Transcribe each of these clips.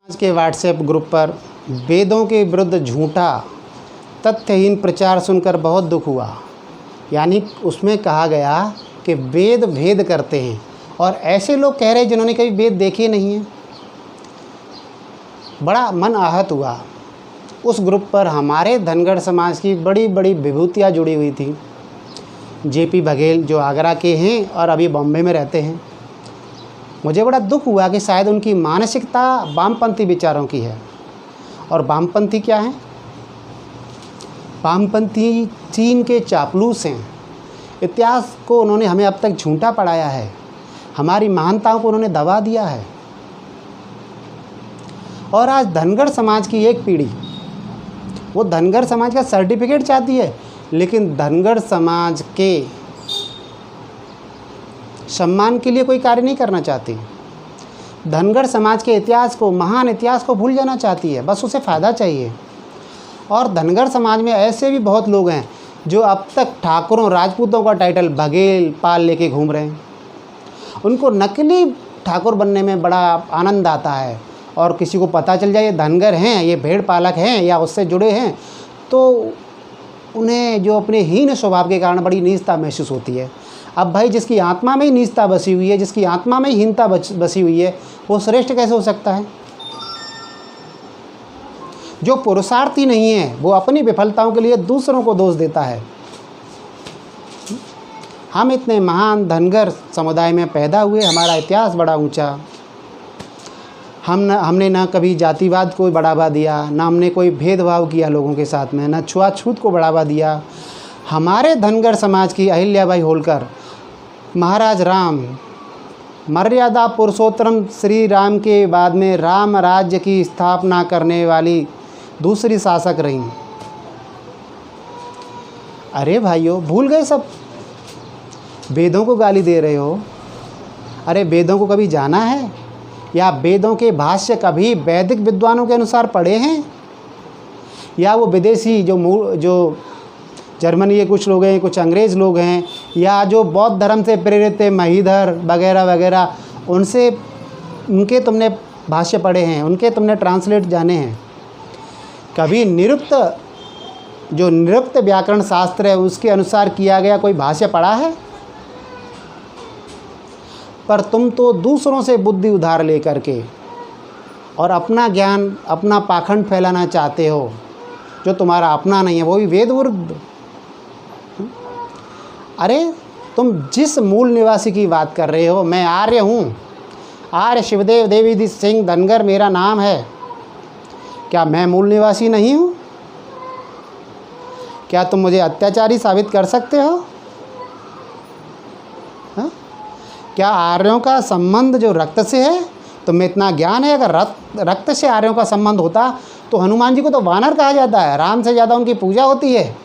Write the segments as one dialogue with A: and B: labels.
A: आज के WhatsApp group पर वेदों के विरुद्ध झूठा तथ्यहीन प्रचार सुनकर बहुत दुख हुआ। यानी उसमें कहा गया कि वेद भेद करते हैं और ऐसे लोग कह रहे हैं जिन्होंने कभी वेद देखे नहीं हैं। बड़ा मन आहत हुआ। उस ग्रुप पर हमारे धनगढ़ समाज की बड़ी बड़ी विभूतियाँ जुड़ी हुई थी। जेपी बघेल जो आगरा के हैं और अभी बॉम्बे में रहते हैं। मुझे बड़ा दुख हुआ कि शायद उनकी मानसिकता वामपंथी विचारों की है। और वामपंथी क्या है? वामपंथी चीन के चापलूस हैं। इतिहास को उन्होंने हमें अब तक झूठा पढ़ाया है। हमारी महानताओं को उन्होंने दबा दिया है। और आज धनगढ़ समाज की एक पीढ़ी वो धनगढ़ समाज का सर्टिफिकेट चाहती है, लेकिन धनगढ़ समाज के सम्मान के लिए कोई कार्य नहीं करना चाहती। धनगढ़ समाज के इतिहास को, महान इतिहास को भूल जाना चाहती है। बस उसे फ़ायदा चाहिए। और धनगढ़ समाज में ऐसे भी बहुत लोग हैं जो अब तक ठाकुरों राजपूतों का टाइटल बघेल पाल लेके घूम रहे हैं। उनको नकली ठाकुर बनने में बड़ा आनंद आता है। और किसी को पता चल जाए ये धनगर हैं, ये भेड़ पालक हैं या उससे जुड़े हैं, तो उन्हें जो अपने हीन स्वभाव के कारण बड़ी नीचता महसूस होती है। अब भाई जिसकी आत्मा में ही नीचता बसी हुई है, जिसकी आत्मा में ही हीनता बसी हुई है, वो श्रेष्ठ कैसे हो सकता है? जो पुरुषार्थी नहीं है वो अपनी विफलताओं के लिए दूसरों को दोष देता है। हम इतने महान धनगर समुदाय में पैदा हुए, हमारा इतिहास बड़ा ऊंचा। हमने ना कभी जातिवाद को बढ़ावा दिया, ना हमने कोई भेदभाव किया लोगों के साथ में, ना छुआछूत को बढ़ावा दिया। हमारे धनगर समाज की अहिल्याबाई होलकर, महाराज राम, मर्यादा पुरुषोत्तम श्री राम के बाद में राम राज्य की स्थापना करने वाली दूसरी शासक रहीं। अरे भाइयों, भूल गए सब? वेदों को गाली दे रहे हो। अरे वेदों को कभी जाना है? या वेदों के भाष्य कभी वैदिक विद्वानों के अनुसार पढ़े हैं? या वो विदेशी जो जर्मनी के कुछ लोग हैं, कुछ अंग्रेज़ लोग हैं, या जो बौद्ध धर्म से प्रेरित है महीधर वगैरह वगैरह, उनके तुमने भाष्य पढ़े हैं, उनके तुमने ट्रांसलेट जाने हैं? कभी निरुक्त व्याकरण शास्त्र है उसके अनुसार किया गया कोई भाष्य पढ़ा है? पर तुम तो दूसरों से बुद्धि उधार लेकर के और अपना ज्ञान, अपना पाखंड फैलाना चाहते हो जो तुम्हारा अपना नहीं है, वो भी वेद विरुद्ध। अरे तुम जिस मूल निवासी की बात कर रहे हो, मैं आर्य हूँ, आर्य शिवदेव देवी सिंह धनगर मेरा नाम है। क्या मैं मूल निवासी नहीं हूँ? क्या तुम मुझे अत्याचारी साबित कर सकते हो? हा? क्या आर्यों का संबंध जो रक्त से है, तुम्हें इतना ज्ञान है? अगर रक्त से आर्यों का संबंध होता तो हनुमान जी को तो वानर कहा जाता है, राम से ज़्यादा उनकी पूजा होती है।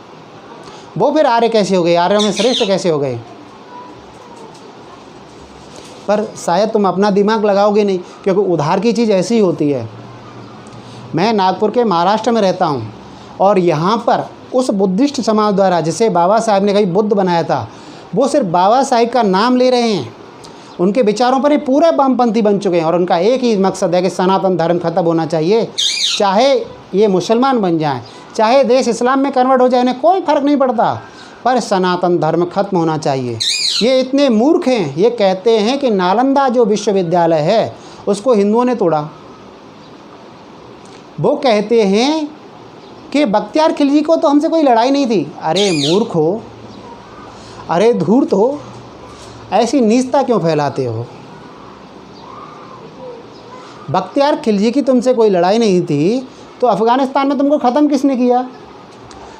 A: वो फिर आर्य कैसे हो गए? आर्यों में श्रेष्ठ कैसे हो गए? पर शायद तुम अपना दिमाग लगाओगे नहीं, क्योंकि उधार की चीज़ ऐसी होती है। मैं नागपुर के महाराष्ट्र में रहता हूँ और यहाँ पर उस बुद्धिस्ट समाज द्वारा जिसे बाबा साहब ने कहीं बुद्ध बनाया था, वो सिर्फ बाबा साहब का नाम ले रहे हैं। उनके विचारों पर ही पूरे वामपंथी बन चुके हैं और उनका एक ही मकसद है कि सनातन धर्म खत्म होना चाहिए। चाहे ये मुसलमान बन जाएं, चाहे देश इस्लाम में कन्वर्ट हो जाए, उन्हें कोई फ़र्क नहीं पड़ता, पर सनातन धर्म खत्म होना चाहिए। ये इतने मूर्ख हैं, ये कहते हैं कि नालंदा जो विश्वविद्यालय है उसको हिंदुओं ने तोड़ा। वो कहते हैं कि बख्तियार खिलजी को तो हमसे कोई लड़ाई नहीं थी। अरे मूर्ख हो, अरे धूर्त हो, ऐसी नीचता क्यों फैलाते हो? बख्तियार खिलजी की तुमसे कोई लड़ाई नहीं थी तो अफ़गानिस्तान में तुमको ख़त्म किसने किया?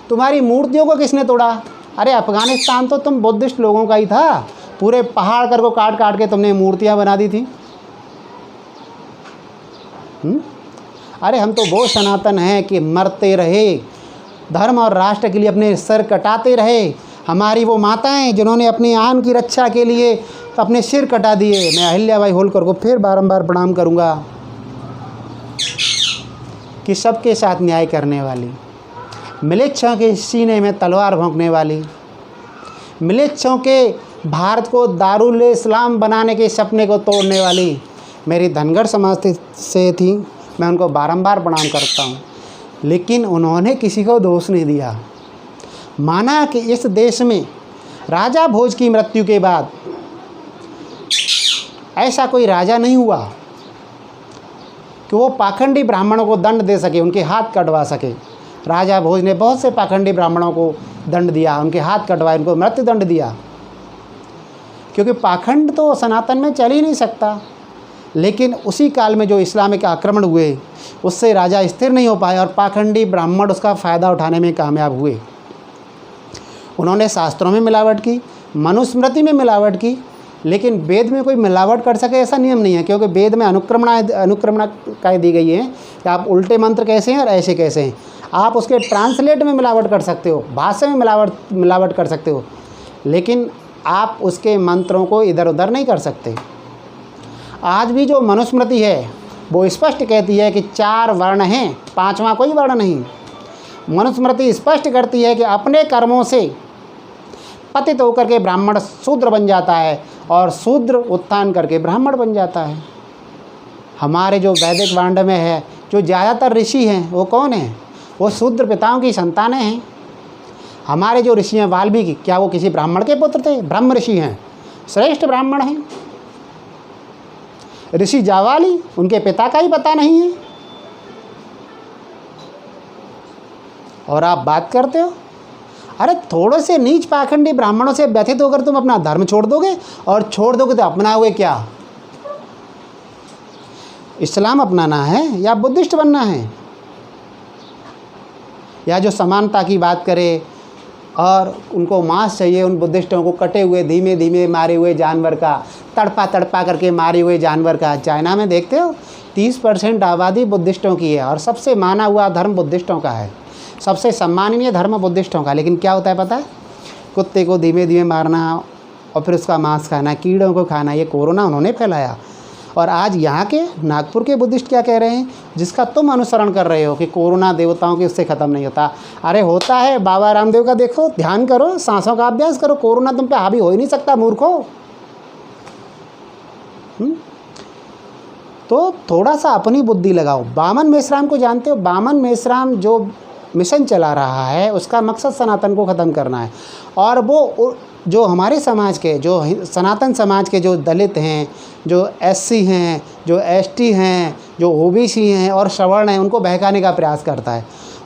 A: तुम्हारी मूर्तियों को किसने तोड़ा? अरे अफ़गानिस्तान तो तुम बुद्धिस्ट लोगों का ही था। पूरे पहाड़ कर को काट काट के तुमने मूर्तियाँ बना दी थी। अरे हम तो वो सनातन हैं कि मरते रहे, धर्म और राष्ट्र के लिए अपने सर कटाते रहे। हमारी वो माताएं जिन्होंने अपनी आन की रक्षा के लिए अपने सिर कटा दिए। मैं अहिल्याबाई होलकर को फिर बारंबार प्रणाम करूंगा कि सबके साथ न्याय करने वाली, मिलेच्छों के सीने में तलवार भोंकने वाली, मिलेच्छों के भारत को दारुल इस्लाम बनाने के सपने को तोड़ने वाली मेरी धनगढ़ समाज से थी। मैं उनको बारंबार प्रणाम करता हूँ, लेकिन उन्होंने किसी को दोष नहीं दिया। माना कि इस देश में राजा भोज की मृत्यु के बाद ऐसा कोई राजा नहीं हुआ कि वो पाखंडी ब्राह्मणों को दंड दे सके, उनके हाथ कटवा सके। राजा भोज ने बहुत से पाखंडी ब्राह्मणों को दंड दिया, उनके हाथ कटवाए, उनको मृत्यु दंड दिया, क्योंकि पाखंड तो सनातन में चल ही नहीं सकता। लेकिन उसी काल में जो इस्लामिक आक्रमण हुए उससे राजा स्थिर नहीं हो पाए और पाखंडी ब्राह्मण उसका फ़ायदा उठाने में कामयाब हुए। उन्होंने शास्त्रों में मिलावट की, मनुस्मृति में मिलावट की, लेकिन वेद में कोई मिलावट कर सके ऐसा नियम नहीं है, क्योंकि वेद में अनुक्रमणाएँ दी गई हैं कि आप उल्टे मंत्र कैसे हैं और ऐसे कैसे हैं। आप उसके ट्रांसलेट में मिलावट कर सकते हो, भाषा में मिलावट कर सकते हो, लेकिन आप उसके मंत्रों को इधर उधर नहीं कर सकते। आज भी जो मनुस्मृति है वो स्पष्ट कहती है कि 4 वर्ण हैं, 5वां कोई वर्ण नहीं। मनुस्मृति स्पष्ट करती है कि अपने कर्मों से पतित होकर के ब्राह्मण शूद्र बन जाता है और शूद्र उत्थान करके ब्राह्मण बन जाता है। हमारे जो वैदिक वाण्ड में है, जो ज़्यादातर ऋषि हैं वो कौन हैं? वो शूद्र पिताओं की संतानें हैं। हमारे जो ऋषि हैं वाल्मीकि, क्या वो किसी ब्राह्मण के पुत्र थे? ब्रह्म ऋषि हैं, श्रेष्ठ ब्राह्मण हैं। ऋषि जावाली, उनके पिता का ही पता नहीं है और आप बात करते हो। अरे थोड़े से नीच पाखंडी ब्राह्मणों से व्यथित होकर तुम अपना धर्म छोड़ दोगे, और छोड़ दोगे तो अपनाओगे क्या? इस्लाम अपनाना है या बुद्धिस्ट बनना है? या जो समानता की बात करे और उनको मांस चाहिए, उन बुद्धिस्टों को कटे हुए धीमे धीमे मारे हुए जानवर का, तड़पा तड़पा करके मारे हुए जानवर का। चाइना में देखते हो 30% आबादी बुद्धिस्टों की है और सबसे माना हुआ धर्म बुद्धिस्टों का है, सबसे सम्माननीय धर्म बुद्धिस्टों का। लेकिन क्या होता है पता है? कुत्ते को धीमे धीमे मारना और फिर उसका मांस खाना, कीड़ों को खाना। ये कोरोना उन्होंने फैलाया। और आज यहाँ के नागपुर के बुद्धिस्ट क्या कह रहे हैं, जिसका तुम अनुसरण कर रहे हो कि कोरोना देवताओं के उससे ख़त्म नहीं होता। अरे होता है, बाबा रामदेव का देखो, ध्यान करो, सांसों का अभ्यास करो, कोरोना तुम पे हावी हो ही नहीं सकता मूर्खो। तो थोड़ा सा अपनी बुद्धि लगाओ। बामन मेश्राम को जानते हो? बामन मेश्राम जो मिशन चला रहा है उसका मकसद सनातन को ख़त्म करना है। और वो जो हमारे समाज के, जो सनातन समाज के जो दलित हैं, जो एससी हैं, जो एसटी हैं, जो ओबीसी हैं और सवर्ण हैं, उनको बहकाने का प्रयास करता है।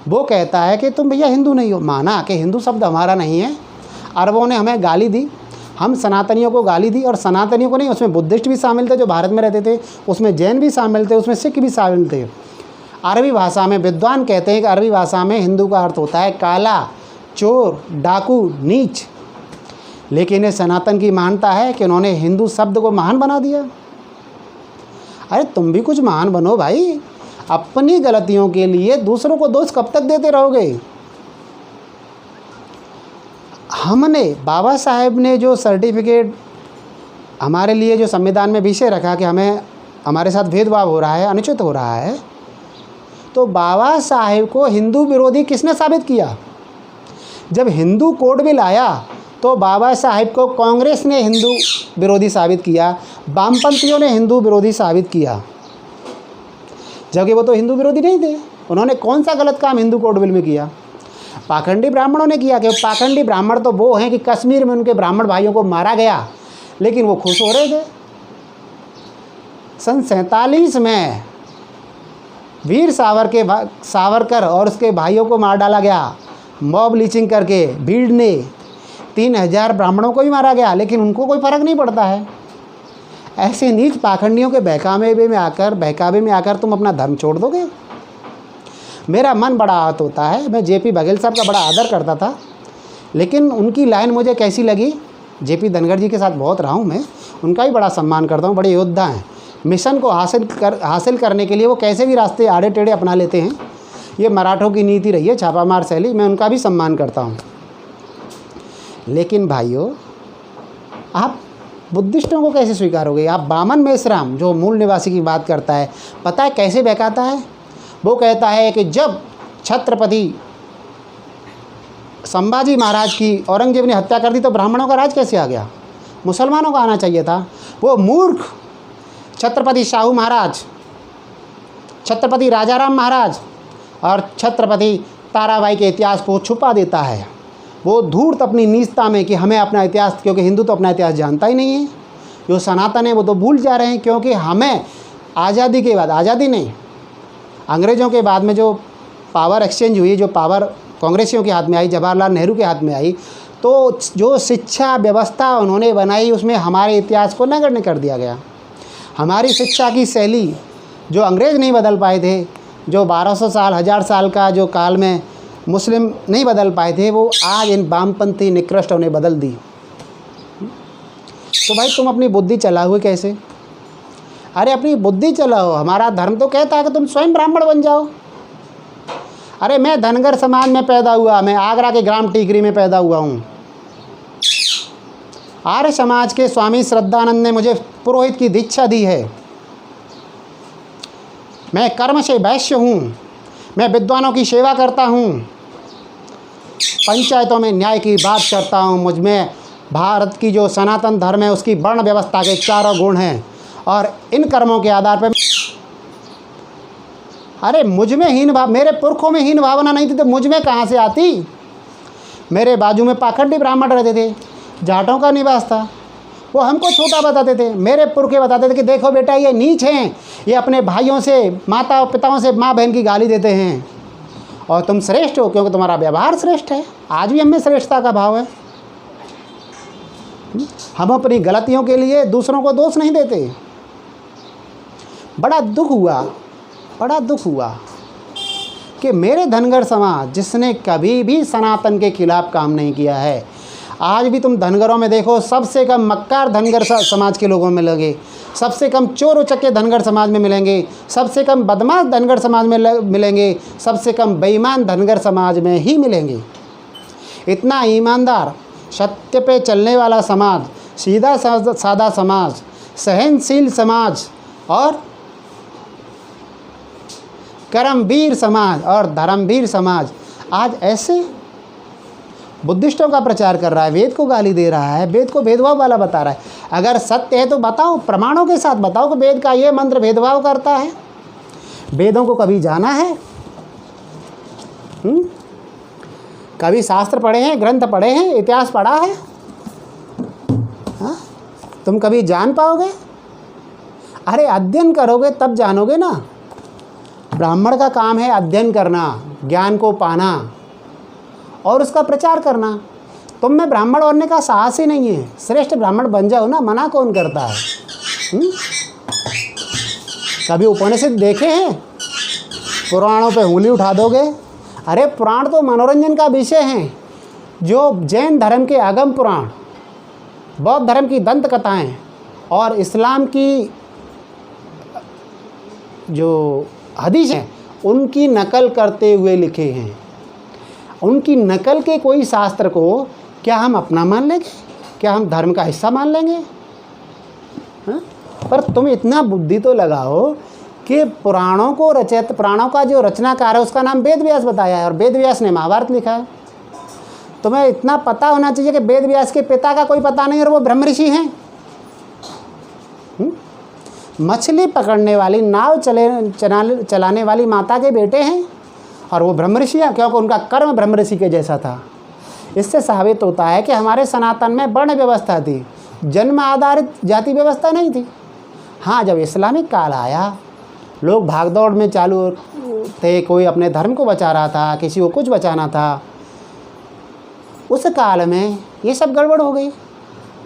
A: वो कहता है कि तुम भैया हिंदू नहीं हो। माना कि हिंदू शब्द हमारा नहीं है, अरबों ने हमें गाली दी, हम सनातनियों को गाली दी। और सनातनियों को नहीं, उसमें बुद्धिस्ट भी शामिल थे जो भारत में रहते थे, उसमें जैन भी शामिल थे, उसमें सिख भी शामिल थे। अरबी भाषा में विद्वान कहते हैं कि अरबी भाषा में हिंदू का अर्थ होता है काला, चोर, डाकू, नीच। लेकिन ये सनातन की मान्यता है कि उन्होंने हिंदू शब्द को महान बना दिया। अरे तुम भी कुछ महान बनो भाई। अपनी गलतियों के लिए दूसरों को दोष कब तक देते रहोगे? हमने, बाबा साहेब ने जो सर्टिफिकेट हमारे लिए, जो संविधान में विषय रखा कि हमें, हमारे साथ भेदभाव हो रहा है, अनुचित हो रहा है, तो बाबा साहेब को हिंदू विरोधी किसने साबित किया? जब हिंदू कोड बिल आया तो बाबा साहेब को कांग्रेस ने हिंदू विरोधी साबित किया, वामपंथियों ने हिंदू विरोधी साबित किया, जबकि वो तो हिंदू विरोधी नहीं थे। उन्होंने कौन सा गलत काम हिंदू कोड बिल में किया? पाखंडी ब्राह्मणों ने किया। कि पाखंडी ब्राह्मण तो वो हैं कि कश्मीर में उनके ब्राह्मण भाइयों को मारा गया, लेकिन वो खुश हो रहे थे। सन 47 में वीर सावरकर और उसके भाइयों को मार डाला गया, मॉब लीचिंग करके। भीड़ ने 3000 ब्राह्मणों को भी मारा गया, लेकिन उनको कोई फ़र्क नहीं पड़ता है। ऐसे नीच पाखंडियों के बहकावे में आकर तुम अपना धर्म छोड़ दोगे? मेरा मन बड़ा आहत होता है। मैं जेपी बघेल साहब का बड़ा आदर करता था, लेकिन उनकी लाइन मुझे कैसी लगी? जेपी धनखड़ जी के साथ बहुत रहा हूँ मैं, उनका भी बड़ा सम्मान करता हूँ, बड़े योद्धा हैं। मिशन को हासिल करने के लिए वो कैसे भी रास्ते आड़े टेढ़े अपना लेते हैं। ये मराठों की नीति रही है, छापामार शैली, मैं उनका भी सम्मान करता हूँ। लेकिन भाइयों, आप बुद्धिस्टों को कैसे स्वीकारोगे? आप बामन मेश्राम जो मूल निवासी की बात करता है, पता है कैसे बहकाता है? वो कहता है कि जब छत्रपति संभाजी महाराज की औरंगजेब ने हत्या कर दी तो ब्राह्मणों का राज कैसे आ गया? मुसलमानों का आना चाहिए था। वो मूर्ख छत्रपति शाहू महाराज छत्रपति राजाराम महाराज और छत्रपति ताराबाई के इतिहास को छुपा देता है। वो धूर्त अपनी नीचता में कि हमें अपना इतिहास, क्योंकि हिंदू तो अपना इतिहास जानता ही नहीं है, जो सनातन है वो तो भूल जा रहे हैं। क्योंकि हमें आज़ादी के बाद, आज़ादी नहीं, अंग्रेज़ों के बाद में जो पावर एक्सचेंज हुई, जो पावर कांग्रेसियों के हाथ में आई, जवाहरलाल नेहरू के हाथ में आई, तो जो शिक्षा व्यवस्था उन्होंने बनाई उसमें हमारे इतिहास को नगण्य कर दिया गया। हमारी शिक्षा की शैली जो अंग्रेज़ नहीं बदल पाए थे, जो 1200 साल 1000 साल का जो काल में मुस्लिम नहीं बदल पाए थे, वो आज इन वामपंथी निकृष्टों ने बदल दी। तो भाई तुम अपनी बुद्धि चला हुए कैसे? अरे अपनी बुद्धि चलाओ। हमारा धर्म तो कहता है कि तुम स्वयं ब्राह्मण बन जाओ। अरे मैं धनगर समाज में पैदा हुआ, मैं आगरा के ग्राम टीकरी में पैदा हुआ हूँ। आर्य समाज के स्वामी श्रद्धानंद ने मुझे पुरोहित की दीक्षा दी है। मैं कर्म से वैश्य हूँ, मैं विद्वानों की सेवा करता हूँ, पंचायतों में न्याय की बात करता हूँ। मुझ में भारत की जो सनातन धर्म है उसकी वर्ण व्यवस्था के चारों गुण हैं, और इन कर्मों के आधार पर अरे मुझ में हीन भाव, मेरे पुरखों में हीन भावना नहीं थी तो मुझ में कहाँ से आती? मेरे बाजू में पाखंडी ब्राह्मण रहते थे, जाटों का निवास था, वो हमको छोटा बताते थे। मेरे पुरखे बताते थे कि देखो बेटा ये नीच हैं, ये अपने भाइयों से, माता पिताओं से, माँ बहन की गाली देते हैं, और तुम श्रेष्ठ हो क्योंकि तुम्हारा व्यवहार श्रेष्ठ है। आज भी हमें श्रेष्ठता का भाव है। हम अपनी गलतियों के लिए दूसरों को दोष नहीं देते। बड़ा दुख हुआ कि मेरे धनगर समाज, जिसने कभी भी सनातन के खिलाफ काम नहीं किया है, आज भी तुम धनगरों में देखो सबसे कम मक्कार धनगर समाज के लोगों में लगे, सबसे कम चोर उचक्के धनगर समाज में मिलेंगे, सबसे कम बदमाश धनगर समाज में मिलेंगे, सबसे कम बेईमान धनगर समाज में ही मिलेंगे। इतना ईमानदार, सत्य पे चलने वाला समाज, सीधा सादा समाज, सहनशील समाज और कर्मवीर समाज और धर्मवीर समाज आज ऐसे बुद्धिस्टों का प्रचार कर रहा है, वेद को गाली दे रहा है, वेद को भेदभाव वाला बता रहा है। अगर सत्य है तो बताओ, प्रमाणों के साथ बताओ कि वेद का ये मंत्र भेदभाव करता है। वेदों को कभी जाना है? कभी शास्त्र पढ़े हैं, ग्रंथ पढ़े हैं, इतिहास पढ़ा है? हाँ, तुम कभी जान पाओगे? अरे अध्ययन करोगे तब जानोगे ना। ब्राह्मण का काम है अध्ययन करना, ज्ञान को पाना और उसका प्रचार करना। तुम में ब्राह्मण बनने का साहस ही नहीं है। श्रेष्ठ ब्राह्मण बन जाओ ना, मना कौन करता है? कभी उपनिषद देखे हैं? पुराणों पे उंगली उठा दोगे? अरे पुराण तो मनोरंजन का विषय हैं। जो जैन धर्म के आगम पुराण, बौद्ध धर्म की दंत कथाएँ और इस्लाम की जो हदीस हैं, उनकी नकल करते हुए लिखे हैं। उनकी नकल के कोई शास्त्र को क्या हम अपना मान लेंगे? क्या हम धर्म का हिस्सा मान लेंगे? हाँ? पर तुम इतना बुद्धि तो लगाओ कि पुराणों का जो रचनाकार है उसका नाम वेद व्यास बताया है, और वेद व्यास ने महाभारत लिखा है। तुम्हें इतना पता होना चाहिए कि वेद व्यास के पिता का कोई पता नहीं और वो ब्रह्म ऋषि हैं। मछली पकड़ने वाली, नाव चलाने वाली माता के बेटे हैं और वो ब्रह्म ऋषि हैं, क्योंकि उनका कर्म ब्रह्म ऋषि के जैसा था। इससे साबित होता है कि हमारे सनातन में वर्ण व्यवस्था थी, जन्म आधारित जाति व्यवस्था नहीं थी। हाँ, जब इस्लामिक काल आया, लोग भागदौड़ में चालू थे, कोई अपने धर्म को बचा रहा था, किसी को कुछ बचाना था, उस काल में ये सब गड़बड़ हो गई।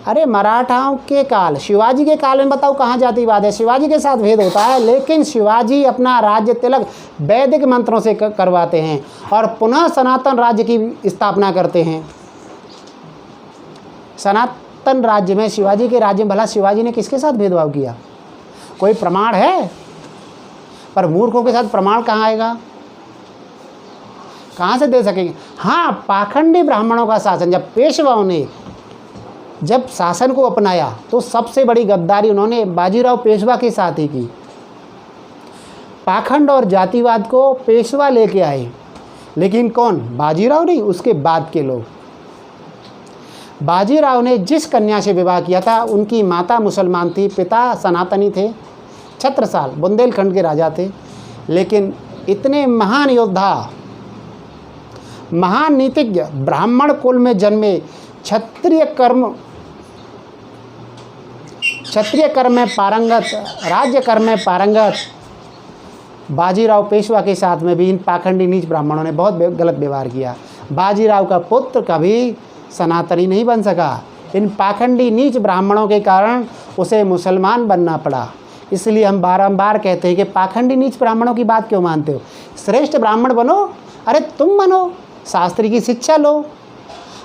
A: अरे मराठाओं के काल, शिवाजी के काल में बताओ कहाँ जातिवाद है? शिवाजी के साथ भेद होता है, लेकिन शिवाजी अपना राज्य तिलक वैदिक मंत्रों से करवाते हैं और पुनः सनातन राज्य की स्थापना करते हैं। सनातन राज्य में, शिवाजी के राज्य में भला शिवाजी ने किसके साथ भेदभाव किया? कोई प्रमाण है? पर मूर्खों के साथ प्रमाण कहाँ आएगा? कहाँ से दे सकेंगे? हाँ, पाखंडी ब्राह्मणों का शासन, जब पेशवाओं ने जब शासन को अपनाया तो सबसे बड़ी गद्दारी उन्होंने बाजीराव पेशवा के साथ ही की। पाखंड और जातिवाद को पेशवा लेके आए, लेकिन कौन? बाजीराव नहीं, उसके बाद के लोग। बाजीराव ने जिस कन्या से विवाह किया था, उनकी माता मुसलमान थी, पिता सनातनी थे। छत्रसाल बुंदेलखंड के राजा थे। लेकिन इतने महान योद्धा, महान नीतिज्ञ, ब्राह्मण कुल में जन्मे, क्षत्रिय कर्म में पारंगत, राज्य कर्म में पारंगत बाजीराव पेशवा के साथ में भी इन पाखंडी नीच ब्राह्मणों ने बहुत गलत व्यवहार किया। बाजीराव का पुत्र कभी सनातनी नहीं बन सका। इन पाखंडी नीच ब्राह्मणों के कारण उसे मुसलमान बनना पड़ा। इसलिए हम बारंबार कहते हैं कि पाखंडी नीच ब्राह्मणों की बात क्यों मानते हो? श्रेष्ठ ब्राह्मण बनो। अरे तुम बनो, शास्त्र की शिक्षा लो।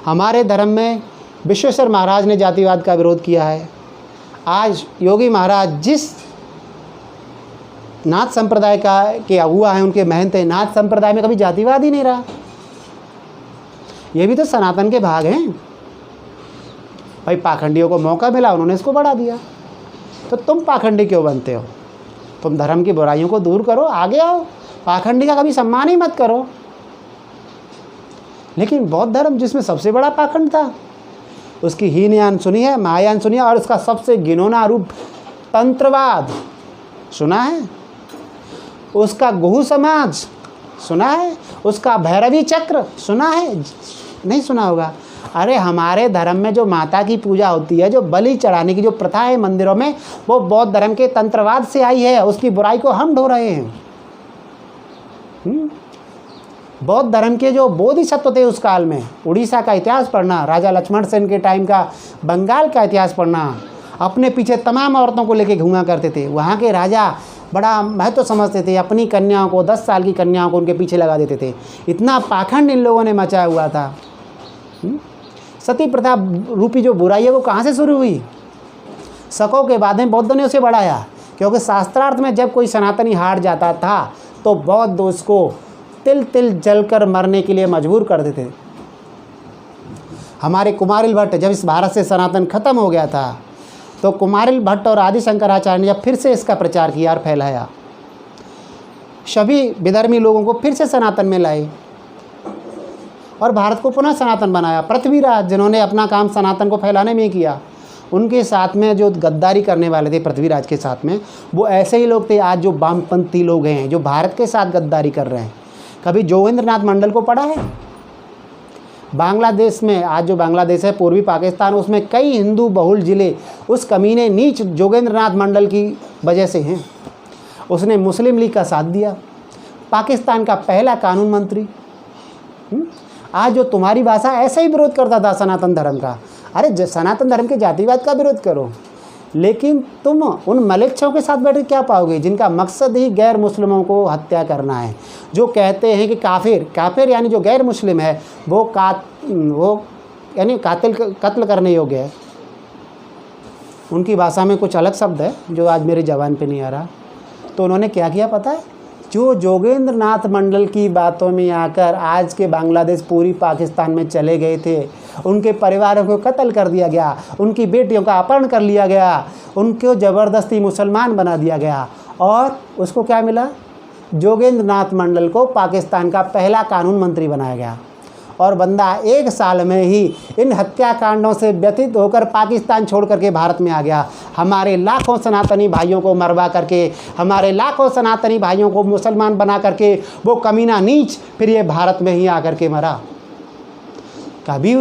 A: हमारे धर्म में विश्वेश्वर महाराज ने जातिवाद का विरोध किया है। आज योगी महाराज जिस नाथ संप्रदाय के अगुआ हैं, उनके महंत हैं, नाथ संप्रदाय में कभी जातिवाद ही नहीं रहा। ये भी तो सनातन के भाग हैं भाई। पाखंडियों को मौका मिला, उन्होंने इसको बढ़ा दिया। तो तुम पाखंडी क्यों बनते हो? तुम धर्म की बुराइयों को दूर करो, आगे आओ। पाखंडी का कभी सम्मान ही मत करो। लेकिन बौद्ध धर्म जिसमें सबसे बड़ा पाखंड था, उसकी हीनयान सुनी है, महायान सुनी है, और उसका सबसे घिनौना रूप तंत्रवाद सुना है, उसका गुहू समाज सुना है, उसका भैरवी चक्र सुना है? नहीं सुना होगा। अरे हमारे धर्म में जो माता की पूजा होती है, जो बलि चढ़ाने की जो प्रथा है मंदिरों में, वो बौद्ध धर्म के तंत्रवाद से आई है। उसकी बुराई को हम ढो रहे हैं। बौद्ध धर्म के जो बोधिसत्व थे उस काल में, उड़ीसा का इतिहास पढ़ना, राजा लक्ष्मण सेन के टाइम का बंगाल का इतिहास पढ़ना, अपने पीछे तमाम औरतों को लेके घूमा करते थे। वहाँ के राजा बड़ा महत्व समझते थे, अपनी कन्याओं को, 10 साल की कन्याओं को उनके पीछे लगा देते थे। इतना पाखंड इन लोगों ने मचाया हुआ था। सती प्रथा रूपी जो बुराई है वो कहाँ से शुरू हुई? शकों के बाद में बौद्धों ने उसे बढ़ाया, क्योंकि शास्त्रार्थ में जब कोई सनातनी हार जाता था तो बौद्ध उसको तिल तिल जलकर मरने के लिए मजबूर कर देते। हमारे कुमारिल भट्ट, जब इस भारत से सनातन खत्म हो गया था, तो कुमारिल भट्ट और आदि शंकराचार्य ने जब फिर से इसका प्रचार किया और फैलाया, सभी विधर्मी लोगों को फिर से सनातन में लाए और भारत को पुनः सनातन बनाया। पृथ्वीराज, जिन्होंने अपना काम सनातन को फैलाने में किया, उनके साथ में जो गद्दारी करने वाले थे पृथ्वीराज के साथ में, वो ऐसे ही लोग थे आज जो वामपंथी लोग हैं, जो भारत के साथ गद्दारी कर रहे हैं। कभी जोगेंद्रनाथ मंडल को पढ़ा है? बांग्लादेश में, आज जो बांग्लादेश है, पूर्वी पाकिस्तान, उसमें कई हिंदू बहुल ज़िले उस कमीने नीच जोगेंद्रनाथ मंडल की वजह से हैं। उसने मुस्लिम लीग का साथ दिया, पाकिस्तान का पहला कानून मंत्री। आज जो तुम्हारी भाषा ऐसे ही विरोध करता था सनातन धर्म का, अरे सनातन धर्म के जातिवाद का विरोध करो, लेकिन तुम उन मलेच्छों के साथ बैठे क्या पाओगे जिनका मकसद ही गैर मुस्लिमों को हत्या करना है, जो कहते हैं कि काफिर यानी जो गैर मुस्लिम है वो यानी कत्ल करने योग्य है। उनकी भाषा में कुछ अलग शब्द है जो आज मेरी ज़बान पे नहीं आ रहा। तो उन्होंने क्या किया पता है? जो जोगेंद्रनाथ मंडल की बातों में आकर आज के बांग्लादेश पूरी पाकिस्तान में चले गए थे, उनके परिवारों को कत्ल कर दिया गया, उनकी बेटियों का अपहरण कर लिया गया, उनको ज़बरदस्ती मुसलमान बना दिया गया, और उसको क्या मिला? जोगेंद्रनाथ मंडल को पाकिस्तान का पहला कानून मंत्री बनाया गया। और बंदा 1 साल में ही इन हत्याकांडों से व्यथित होकर पाकिस्तान छोड़ करके भारत में आ गया। हमारे लाखों सनातनी भाइयों को मरवा करके, हमारे लाखों सनातनी भाइयों को मुसलमान बना करके वो कमीना नीच फिर ये भारत में ही आकर के मरा। कभी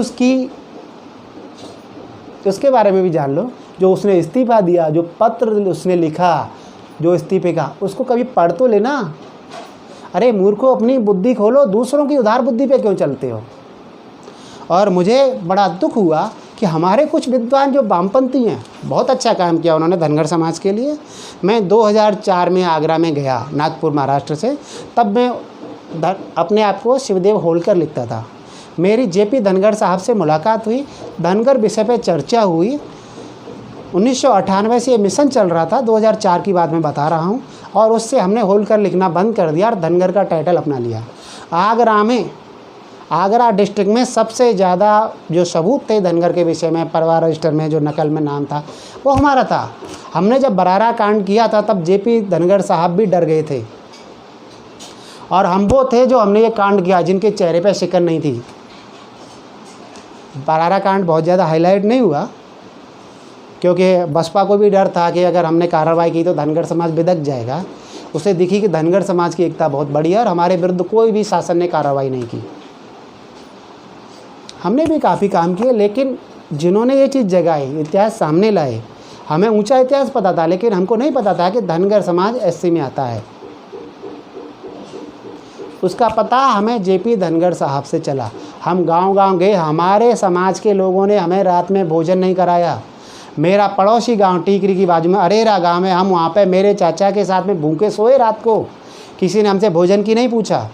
A: उसके बारे में भी जान लो। जो उसने इस्तीफा दिया, जो पत्र उसने लिखा, जो इस्तीफे का, उसको कभी पढ़ तो लेना। अरे मूर्खों, अपनी बुद्धि खोलो, दूसरों की उधार बुद्धि पे क्यों चलते हो? और मुझे बड़ा दुख हुआ कि हमारे कुछ विद्वान जो वामपंथी हैं, बहुत अच्छा काम किया उन्होंने धनगर समाज के लिए। मैं 2004 में आगरा में गया, नागपुर महाराष्ट्र से। तब मैं अपने आप को शिवदेव होलकर लिखता था। मेरी जेपी धनगर साहब से मुलाकात हुई, धनगर विषय पे चर्चा हुई। 1998 से ये मिशन चल रहा था, 2004 की बात मैं बता रहा हूँ, और उससे हमने होलकर लिखना बंद कर दिया और धनगर का टाइटल अपना लिया। आगरा डिस्ट्रिक्ट में सबसे ज़्यादा जो सबूत थे धनगर के विषय में, परिवार रजिस्टर में जो नकल में नाम था वो हमारा था। हमने जब बरारा कांड किया था तब जेपी धनगर साहब भी डर गए थे, और हम वो थे जो हमने ये कांड किया जिनके चेहरे पे शिकन नहीं थी। बरारा कांड बहुत ज़्यादा हाईलाइट नहीं हुआ क्योंकि बसपा को भी डर था कि अगर हमने कार्रवाई की तो धनगर समाज बिदक जाएगा, उसे दिखी कि धनगर समाज की एकता बहुत बड़ी है और हमारे विरुद्ध कोई भी शासन ने कार्रवाई नहीं की। हमने भी काफ़ी काम किए, लेकिन जिन्होंने ये चीज़ जगाई, इतिहास सामने लाए, हमें ऊंचा इतिहास पता था, लेकिन हमको नहीं पता था कि धनगर समाज एससी में आता है। उसका पता हमें जेपी धनगर साहब से चला। हम गांव-गांव गए, हमारे समाज के लोगों ने हमें रात में भोजन नहीं कराया। मेरा पड़ोसी गांव टीकरी की बाजू में अरेरा गांव है, हम वहाँ पे मेरे चाचा के साथ में भूखे सोए रात को, किसी ने हमसे भोजन की नहीं पूछा।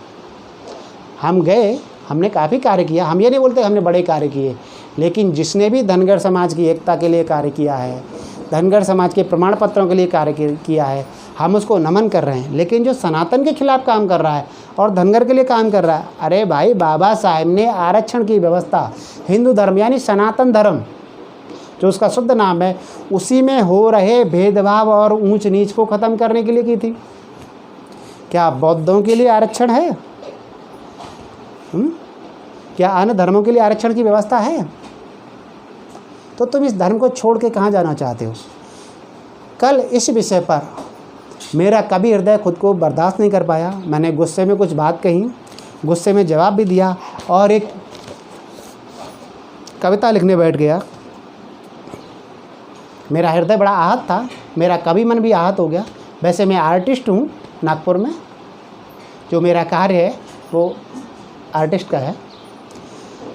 A: हम गए, हमने काफ़ी कार्य किया। हम ये नहीं बोलते हमने बड़े कार्य किए, लेकिन जिसने भी धनगर समाज की एकता के लिए कार्य किया है, धनगर समाज के प्रमाण पत्रों के लिए कार्य किया है, हम उसको नमन कर रहे हैं। लेकिन जो सनातन के खिलाफ काम कर रहा है और धनगर के लिए काम कर रहा है, अरे भाई, बाबा साहेब ने आरक्षण की व्यवस्था हिंदू धर्म यानी सनातन धर्म जो उसका शुद्ध नाम है, उसी में हो रहे भेदभाव और ऊंच नीच को ख़त्म करने के लिए की थी। क्या बौद्धों के लिए आरक्षण है? क्या अन्य धर्मों के लिए आरक्षण की व्यवस्था है? तो तुम इस धर्म को छोड़ के कहाँ जाना चाहते हो? कल इस विषय पर मेरा कभी हृदय खुद को बर्दाश्त नहीं कर पाया। मैंने गुस्से में कुछ बात कही, गुस्से में जवाब भी दिया और एक कविता लिखने बैठ गया। मेरा हृदय बड़ा आहत था, मेरा कवि मन भी आहत हो गया। वैसे मैं आर्टिस्ट हूँ नागपुर में, जो मेरा कार्य है वो आर्टिस्ट का है।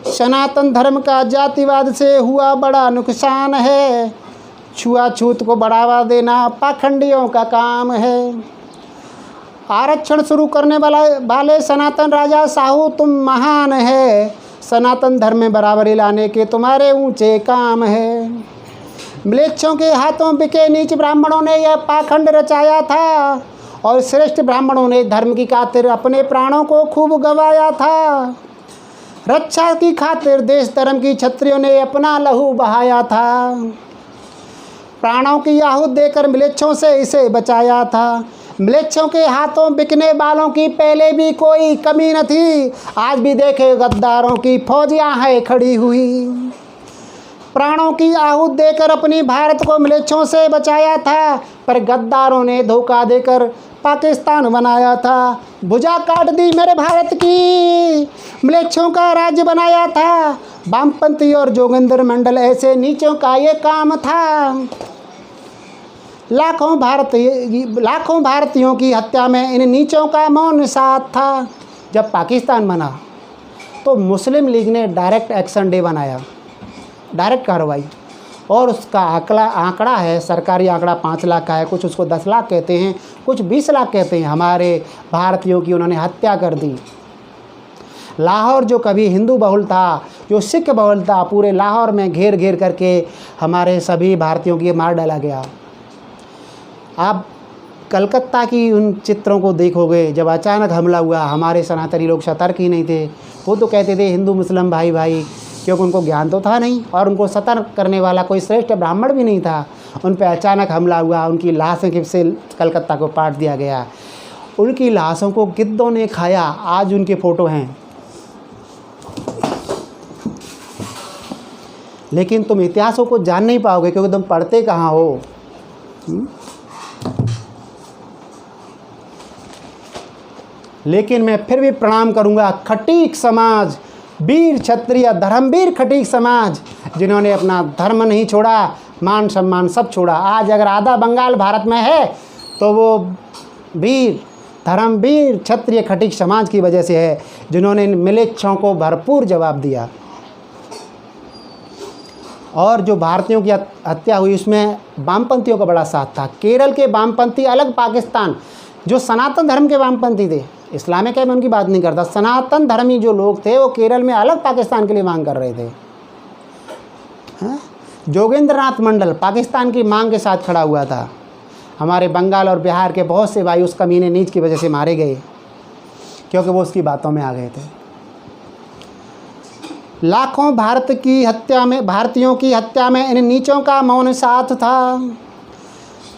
A: सनातन धर्म का जातिवाद से हुआ बड़ा नुकसान है, छुआछूत को बढ़ावा देना पाखंडियों का काम है। आरक्षण शुरू करने वाले सनातन राजा साहू तुम महान है, सनातन धर्म में बराबरी लाने के तुम्हारे ऊंचे काम है। म्लेच्छों के हाथों बिके नीच ब्राह्मणों ने यह पाखंड रचाया था और श्रेष्ठ ब्राह्मणों ने धर्म की खातिर अपने प्राणों को खूब गंवाया था। रक्षा की खातिर देश धर्म की क्षत्रियों ने अपना लहू बहाया था। प्राणों की आहुत देकर म्लेच्छों से इसे बचाया था। म्लेच्छों के हाथों बिकने वालों की पहले भी कोई कमी न थी, आज भी देखे गद्दारों की फौजियां है खड़ी हुई। प्राणों की आहुत देकर अपनी भारत को म्लेच्छों से बचाया था, पर गद्दारों ने धोखा देकर पाकिस्तान बनाया था। भुजा काट दी मेरे भारत की, म्लेच्छों का राज्य बनाया था। वामपंथी और जोगिंदर मंडल ऐसे नीचों का ये काम था। लाखों भारतीयों की हत्या में इन नीचों का मौन साथ था। जब पाकिस्तान बना तो मुस्लिम लीग ने डायरेक्ट एक्शन डे बनाया, डायरेक्ट कार्रवाई, और उसका आंकड़ा है, सरकारी आंकड़ा 5 लाख का है, कुछ उसको 10 लाख कहते हैं, कुछ 20 लाख कहते हैं। हमारे भारतीयों की उन्होंने हत्या कर दी। लाहौर जो कभी हिंदू बहुल था, जो सिख बहुल था, पूरे लाहौर में घेर घेर करके हमारे सभी भारतीयों की मार डाला गया। आप कलकत्ता की उन चित्रों को देखोगे, जब अचानक हमला हुआ, हमारे सनातनी लोग सतर्क ही नहीं थे। वो तो कहते थे हिंदू मुस्लिम भाई भाई, क्योंकि उनको ज्ञान तो था नहीं और उनको सतर्क करने वाला कोई श्रेष्ठ ब्राह्मण भी नहीं था। उन पर अचानक हमला हुआ, उनकी लाशें से कलकत्ता को पाट दिया गया। उनकी लाशों को गिद्धों ने खाया, आज उनके फ़ोटो हैं। लेकिन तुम इतिहासों को जान नहीं पाओगे, क्योंकि तुम पढ़ते कहाँ हो। लेकिन मैं फिर भी प्रणाम करूंगा खटीक समाज, वीर क्षत्रिय धर्मवीर खटीक समाज, जिन्होंने अपना धर्म नहीं छोड़ा, मान सम्मान सब छोड़ा। आज अगर आधा बंगाल भारत में है तो वो वीर धर्मवीर क्षत्रिय खटीक समाज की वजह से है, जिन्होंने इन म्लेच्छों को भरपूर जवाब दिया। और जो भारतीयों की हत्या हुई उसमें वामपंथियों का बड़ा साथ था। केरल के वामपंथी अलग, पाकिस्तान जो सनातन धर्म के वामपंथी थे, इस्लामिक है मैं उनकी बात नहीं करता, सनातन धर्मी जो लोग थे वो केरल में अलग पाकिस्तान के लिए मांग कर रहे थे। जोगेंद्रनाथ मंडल पाकिस्तान की मांग के साथ खड़ा हुआ था। हमारे बंगाल और बिहार के बहुत से भाई उस कमीने नीच की वजह से मारे गए, क्योंकि वो उसकी बातों में आ गए थे। लाखों भारतीयों की हत्या में इन नीचों का मौन साथ था।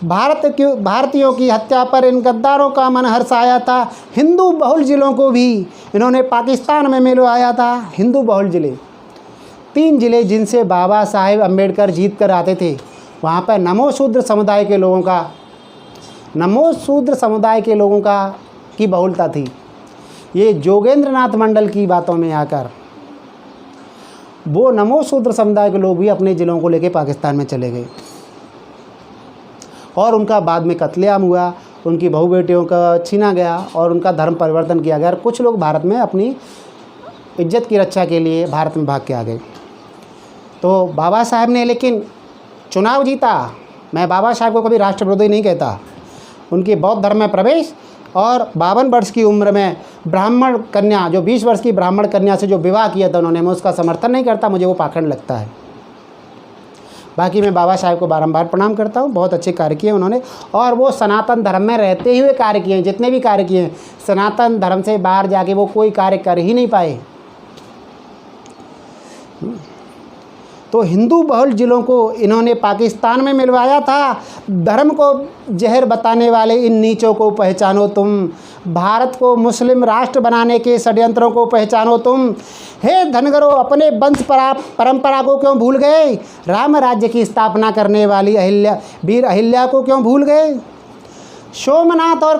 A: भारतीयों की हत्या पर इन गद्दारों का मन हर्षाया था। हिंदू बहुल ज़िलों को भी इन्होंने पाकिस्तान में मिलवाया था। हिंदू बहुल ज़िले 3 ज़िले जिनसे बाबा साहेब अम्बेडकर जीत कर आते थे, वहाँ पर नमो शूद्र समुदाय के लोगों का नमो शूद्र समुदाय के लोगों की बहुलता थी। ये जोगेंद्र नाथ मंडल की बातों में आकर वो नमो शूद्र समुदाय के लोग भी अपने ज़िलों को लेकर पाकिस्तान में चले गए और उनका बाद में कत्लेआम हुआ, उनकी बहू बेटियों का छीना गया और उनका धर्म परिवर्तन किया गया। कुछ लोग भारत में अपनी इज्जत की रक्षा के लिए भारत में भाग के आ गए। तो बाबा साहब ने लेकिन चुनाव जीता। मैं बाबा साहब को कभी राष्ट्रविरोधी नहीं कहता। उनकी बौद्ध धर्म में प्रवेश और 52 वर्ष की उम्र में ब्राह्मण कन्या, जो 20 वर्ष की ब्राह्मण कन्या से जो विवाह किया था उन्होंने, मैं उसका समर्थन नहीं करता, मुझे वो पाखंड लगता है। बाकी मैं बाबा साहब को बारंबार प्रणाम करता हूँ, बहुत अच्छे कार्य किए उन्होंने और वो सनातन धर्म में रहते हुए कार्य किए हैं। जितने भी कार्य किए हैं सनातन धर्म से बाहर जाके वो कोई कार्य कर ही नहीं पाए। तो हिंदू बहुल ज़िलों को इन्होंने पाकिस्तान में मिलवाया था। धर्म को जहर बताने वाले इन नीचों को पहचानो तुम, भारत को मुस्लिम राष्ट्र बनाने के षड्यंत्रों को पहचानो तुम। हे धनगरों, अपने वंश परंपरा को क्यों भूल गए? राम राज्य की स्थापना करने वाली वीर अहिल्या को क्यों भूल गए? सोमनाथ और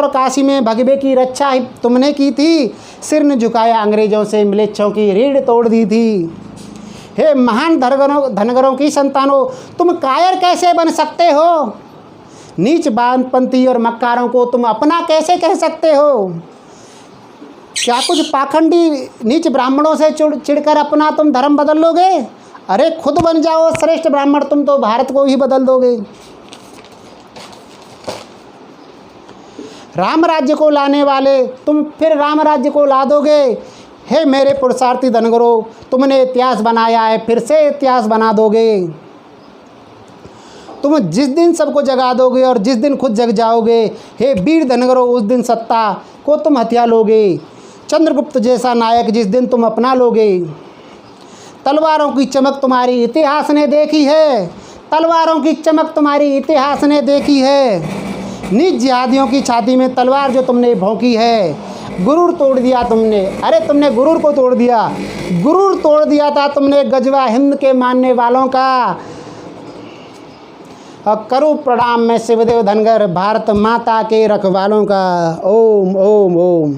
A: काशी में भगवे की रक्षा तुमने की थी। सिर न झुकाया अंग्रेज़ों से, मिलेच्छों की रीढ़ तोड़ दी थी। हे महान धनगरों की संतानों, तुम कायर कैसे बन सकते हो? नीच वामपंथी और मक्कारों को तुम अपना कैसे कह सकते हो? क्या कुछ पाखंडी नीच ब्राह्मणों से चिढ़कर अपना तुम धर्म बदल लोगे? अरे खुद बन जाओ श्रेष्ठ ब्राह्मण, तुम तो भारत को ही बदल दोगे। राम राज्य को लाने वाले तुम फिर राम राज्य को ला दोगे। हे मेरे पुरुषार्थी धनगरों, तुमने इतिहास बनाया है, फिर से इतिहास बना दोगे। तुम जिस दिन सबको जगा दोगे और जिस दिन खुद जग जाओगे, हे वीर धनगरों, उस दिन सत्ता को तुम हथिया लोगे। चंद्रगुप्त जैसा नायक जिस दिन तुम अपना लोगे। तलवारों की चमक तुम्हारी इतिहास ने देखी है, तलवारों की चमक तुम्हारी इतिहास ने देखी है। नीच जिहादियों की छाती में तलवार जो तुमने भोंकी है, गुरूर तोड़ दिया तुमने। अरे तुमने गुरूर को तोड़ दिया, गुरूर तोड़ दिया था तुमने गजवा हिंद के मानने वालों का। और करूँ प्रणाम मैं शिवदेव धनगर, भारत माता के रखवालों का। ओम ओम ओम।